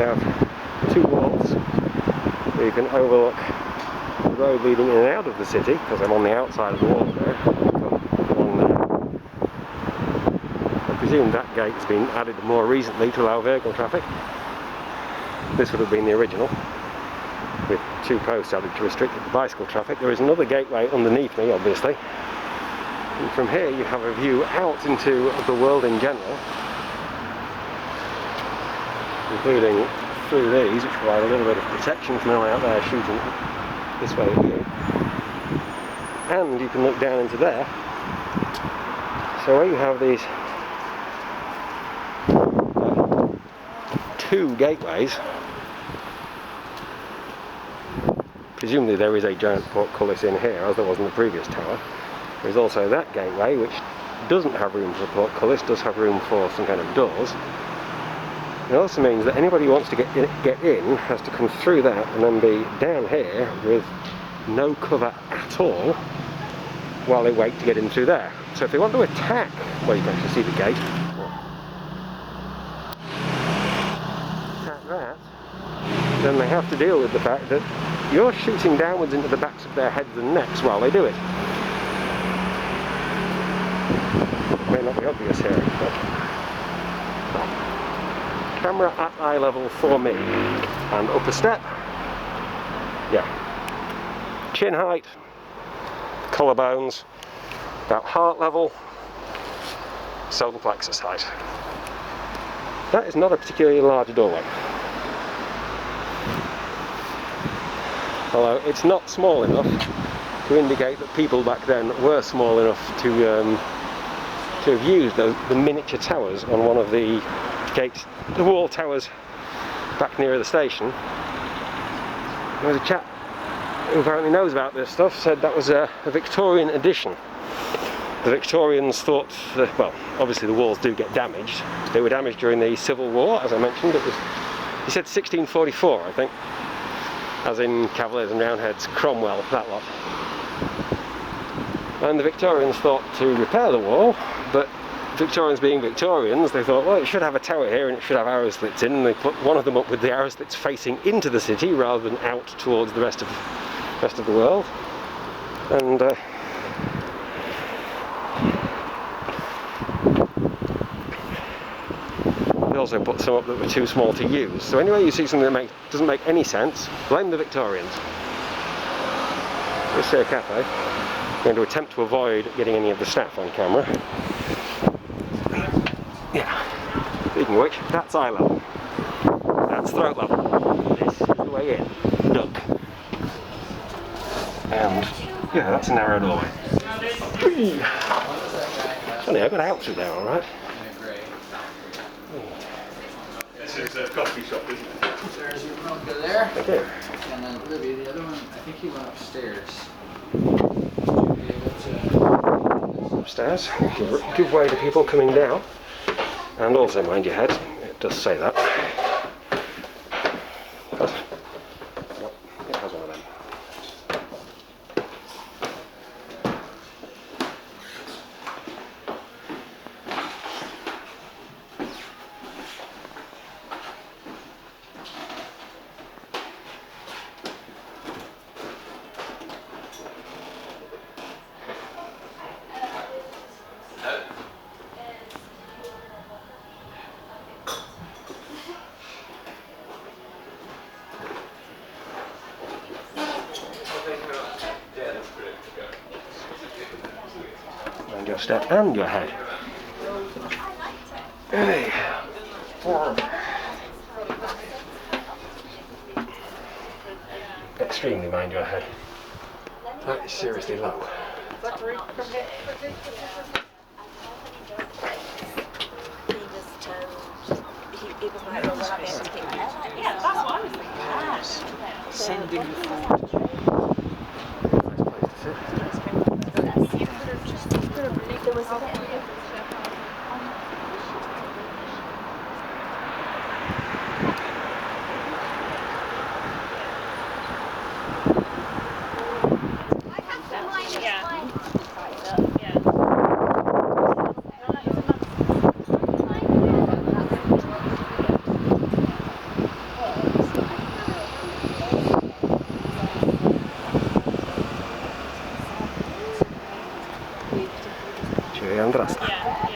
have two walls where you can overlook the road leading in and out of the city, because I'm on the outside of the wall there. Along there. I presume that gate has been added more recently to allow vehicle traffic. This would have been the original, with two posts added to restrict the bicycle traffic. There is another gateway underneath me, obviously. And from here you have a view out into the world in general, including through these, which provide a little bit of protection from anyone out there shooting this way at you. And you can look down into there. So where you have these two gateways, presumably there is a giant portcullis in here, as there was in the previous tower. There's also that gateway, which doesn't have room for a portcullis, does have room for some kind of doors. It also means that anybody who wants to get in has to come through that and then be down here with no cover at all while they wait to get in through there. So if they want to attack, well, you can actually see the gate. Attack that, then they have to deal with the fact that you're shooting downwards into the backs of their heads and necks while they do it. It may not be obvious here, but camera at eye level for me, and up a step. Yeah. Chin height, collarbones, about heart level, solar plexus height. That is not a particularly large doorway. Although it's not small enough to indicate that people back then were small enough to have used the miniature towers on one of the gates, the wall towers back near the station. There was a chap who apparently knows about this stuff, said that was a Victorian addition. The Victorians thought that, well, obviously the walls do get damaged. They were damaged during the Civil War, as I mentioned. It was, he said 1644, I think, as in Cavaliers and Roundheads, Cromwell, that lot. And the Victorians thought to repair the wall, but Victorians being Victorians, they thought, well, it should have a tower here and it should have arrow slits in, and they put one of them up with the arrow slits facing into the city rather than out towards the rest of the world. And they also put some up that were too small to use. So anyway, you see something that doesn't make any sense, blame the Victorians. Let's say a cafe. I'm going to attempt to avoid getting any of the staff on camera. Yeah. Speaking of which, that's eye level. That's throat level. This is the way in. Duck. And yeah, that's a narrow doorway. Funny, I got out through there, alright. This is a coffee shop, isn't it? There's your phone, go there. Okay. And then Libby, the other one, I think he went upstairs. Upstairs, give way to people coming down, and also mind your head, it does say that. But, well, it has one of them. Mind your step and your head. Hey. Extremely mind your head. That is seriously low. Yeah, that's what I was thinking. Sending the food. There was a bit